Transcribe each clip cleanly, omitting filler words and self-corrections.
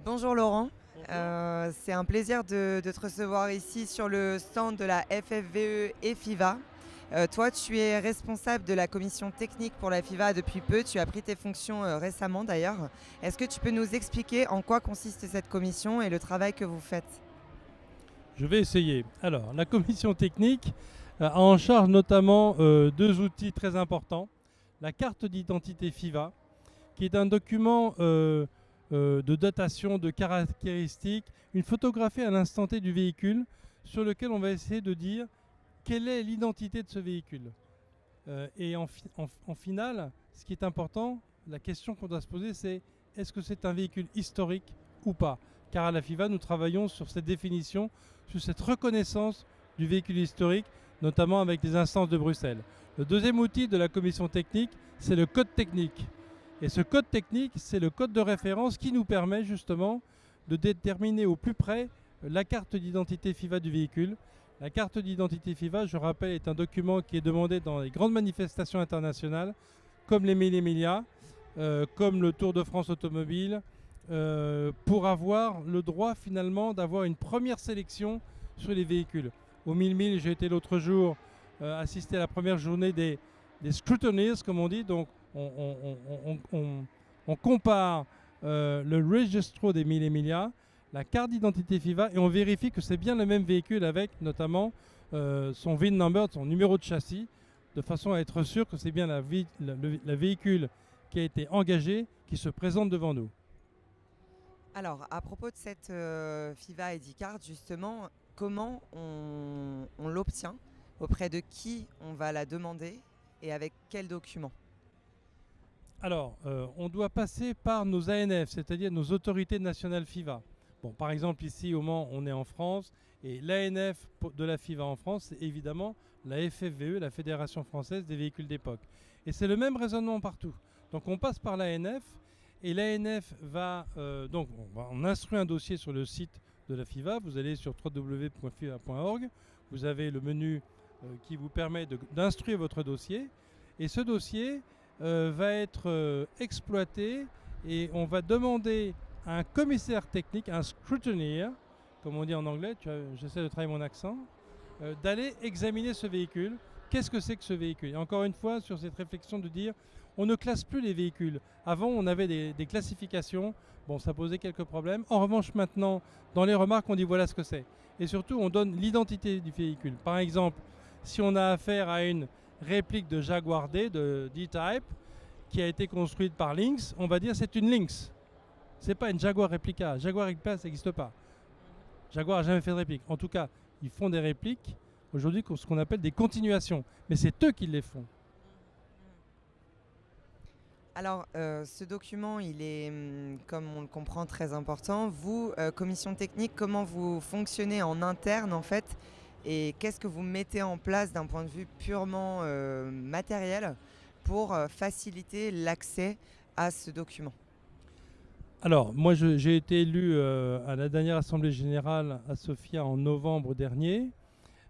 Bonjour Laurent. Bonjour. C'est un plaisir de te recevoir ici sur le stand de la FFVE et FIVA. Toi, tu es responsable de la commission technique pour la FIVA depuis peu. Tu as pris tes fonctions récemment d'ailleurs. Est-ce que tu peux nous expliquer en quoi consiste cette commission et le travail que vous faites? Je vais essayer. Alors, la commission technique a en charge notamment deux outils très importants. La carte d'identité FIVA, qui est un document de datation, de caractéristiques, une photographie à l'instant T du véhicule sur lequel on va essayer de dire quelle est l'identité de ce véhicule. Et en finale, ce qui est important, la question qu'on doit se poser, c'est est-ce que c'est un véhicule historique ou pas? Car à la FIVA, nous travaillons sur cette définition, sur cette reconnaissance du véhicule historique, notamment avec des instances de Bruxelles. Le deuxième outil de la commission technique, c'est le code technique. Et ce code technique, c'est le code de référence qui nous permet justement de déterminer au plus près la carte d'identité FIVA du véhicule. La carte d'identité FIVA, je rappelle, est un document qui est demandé dans les grandes manifestations internationales, comme les Mille Emilia, comme le Tour de France automobile, pour avoir le droit finalement d'avoir une première sélection sur les véhicules. Au 1000 j'ai été l'autre jour assister à la première journée des scrutineers, comme on dit. Donc on compare le registro des Mille Emilia, la carte d'identité FIVA, et on vérifie que c'est bien le même véhicule avec notamment son VIN number, son numéro de châssis, de façon à être sûr que c'est bien la véhicule qui a été engagé qui se présente devant nous. Alors, à propos de cette FIVA ID Card, justement, comment on l'obtient? Auprès de qui on va la demander et avec quels documents? Alors, on doit passer par nos ANF, c'est-à-dire nos autorités nationales FIVA. Bon, par exemple, ici au Mans, on est en France, et l'ANF de la FIVA en France, c'est évidemment la FFVE, la Fédération française des véhicules d'époque. Et c'est le même raisonnement partout. Donc on passe par l'ANF, et l'ANF va... donc on instruit un dossier sur le site de la FIVA, vous allez sur www.fiva.org, vous avez le menu qui vous permet d'instruire votre dossier, et ce dossier va être exploité et on va demander à un commissaire technique, un scrutineer, comme on dit en anglais, j'essaie de travailler mon accent, d'aller examiner ce véhicule. Qu'est-ce que c'est que ce véhicule? Et encore une fois, sur cette réflexion de dire, on ne classe plus les véhicules. Avant, on avait des classifications. Bon, ça posait quelques problèmes. En revanche, maintenant, dans les remarques, on dit voilà ce que c'est. Et surtout, on donne l'identité du véhicule. Par exemple, si on a affaire à une réplique de Jaguar D, de D-Type, qui a été construite par Lynx, on va dire c'est une Lynx. C'est pas une Jaguar réplica. Jaguar réplica, ça n'existe pas. Jaguar n'a jamais fait de réplique. En tout cas, ils font des répliques aujourd'hui, ce qu'on appelle des continuations. Mais c'est eux qui les font. Alors, ce document, il est, comme on le comprend, très important. Vous, commission technique, comment vous fonctionnez en interne, en fait, et qu'est-ce que vous mettez en place d'un point de vue purement matériel pour faciliter l'accès à ce document? Alors, moi, j'ai été élu à la dernière Assemblée générale à Sofia en novembre dernier.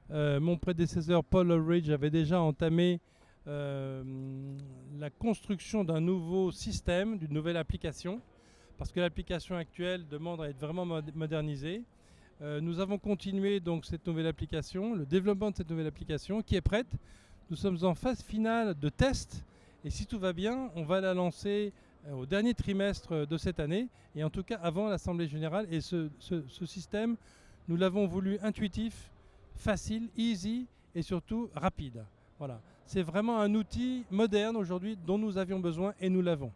Mon prédécesseur, Paul Ulrich, avait déjà entamé la construction d'un nouveau système, d'une nouvelle application, parce que l'application actuelle demande à être vraiment modernisée. Nous avons continué donc cette nouvelle application, le développement de cette nouvelle application qui est prête. Nous sommes en phase finale de test et si tout va bien, on va la lancer au dernier trimestre de cette année et en tout cas avant l'Assemblée générale. Et ce système, nous l'avons voulu intuitif, facile, easy et surtout rapide. Voilà. C'est vraiment un outil moderne aujourd'hui dont nous avions besoin et nous l'avons.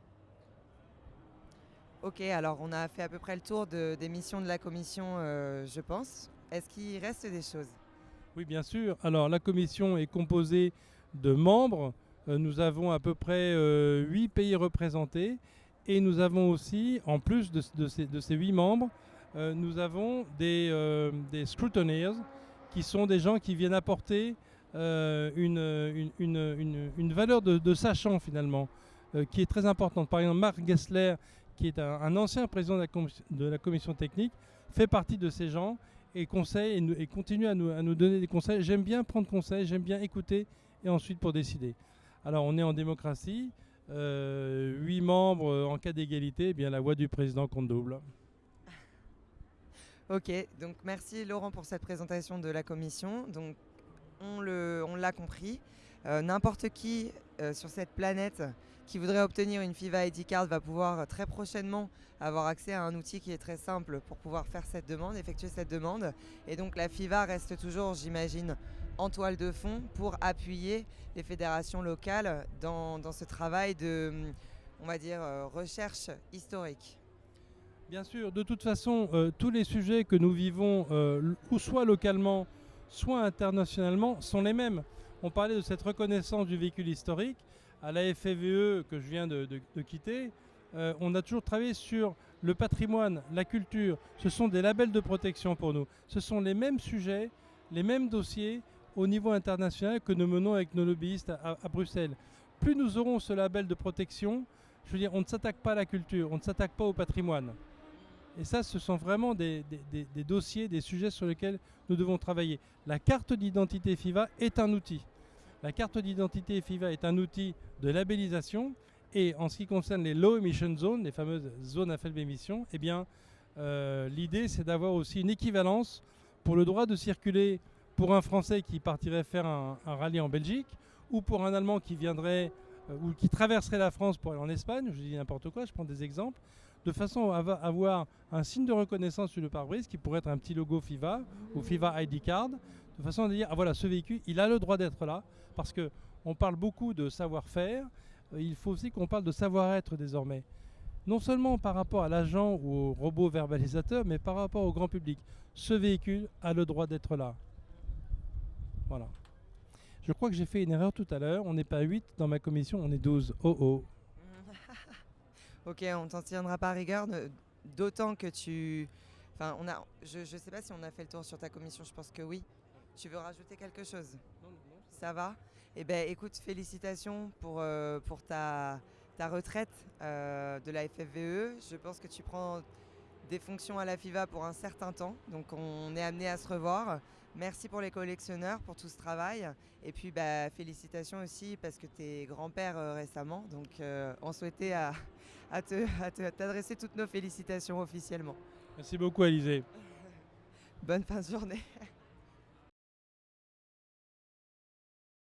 Ok, alors on a fait à peu près le tour des missions de la commission, je pense. Est-ce qu'il reste des choses? Oui, bien sûr. Alors, la commission est composée de membres. Nous avons à peu près 8 pays représentés. Et nous avons aussi, en plus de ces 8 membres, nous avons des scrutineers, qui sont des gens qui viennent apporter une valeur de sachant, finalement, qui est très importante. Par exemple, Marc Gessler, qui est un ancien président de la commission technique, fait partie de ces gens et conseille et continue à nous donner des conseils. J'aime bien prendre conseil, j'aime bien écouter et ensuite pour décider. Alors on est en démocratie, 8 membres en cas d'égalité, eh bien la voix du président compte double. Ok, donc merci Laurent pour cette présentation de la commission. Donc on l'a compris, n'importe qui sur cette planète qui voudrait obtenir une FIVA ID Card va pouvoir très prochainement avoir accès à un outil qui est très simple pour pouvoir faire cette demande, effectuer cette demande. Et donc la FIVA reste toujours, j'imagine, en toile de fond pour appuyer les fédérations locales dans ce travail de, on va dire, recherche historique. Bien sûr, de toute façon, tous les sujets que nous vivons, ou soit localement, soit internationalement, sont les mêmes. On parlait de cette reconnaissance du véhicule historique. À la FFVE que je viens de quitter, on a toujours travaillé sur le patrimoine, la culture. Ce sont des labels de protection pour nous. Ce sont les mêmes sujets, les mêmes dossiers au niveau international que nous menons avec nos lobbyistes à Bruxelles. Plus nous aurons ce label de protection, je veux dire, on ne s'attaque pas à la culture, on ne s'attaque pas au patrimoine. Et ça, ce sont vraiment des dossiers, des sujets sur lesquels nous devons travailler. La carte d'identité FIVA est un outil. La carte d'identité FIVA est un outil de labellisation. Et en ce qui concerne les low emission zones, les fameuses zones à faible émission, eh bien, l'idée, c'est d'avoir aussi une équivalence pour le droit de circuler pour un Français qui partirait faire un rallye en Belgique, ou pour un Allemand qui viendrait ou qui traverserait la France pour aller en Espagne. Je dis n'importe quoi, je prends des exemples, de façon à avoir un signe de reconnaissance sur le pare-brise qui pourrait être un petit logo FIVA ou FIVA ID Card, de façon à dire, ah voilà, ce véhicule, il a le droit d'être là, parce qu'on parle beaucoup de savoir-faire, il faut aussi qu'on parle de savoir-être désormais. Non seulement par rapport à l'agent ou au robot verbalisateur, mais par rapport au grand public. Ce véhicule a le droit d'être là. Voilà. Je crois que j'ai fait une erreur tout à l'heure, on n'est pas 8 dans ma commission, on est 12. Oh oh. Ok, on t'en tiendra pas à rigueur, d'autant que tu... Enfin, je sais pas si on a fait le tour sur ta commission, je pense que oui. Tu veux rajouter quelque chose? Non, non. Ça va? Eh bien, écoute, félicitations pour ta retraite de la FFVE. Je pense que tu prends des fonctions à la FIVA pour un certain temps, donc on est amené à se revoir. Merci pour les collectionneurs, pour tout ce travail. Et puis, félicitations aussi parce que tu es grand-père récemment, donc on souhaitait t'adresser toutes nos félicitations officiellement. Merci beaucoup, Alizé. Bonne fin de journée.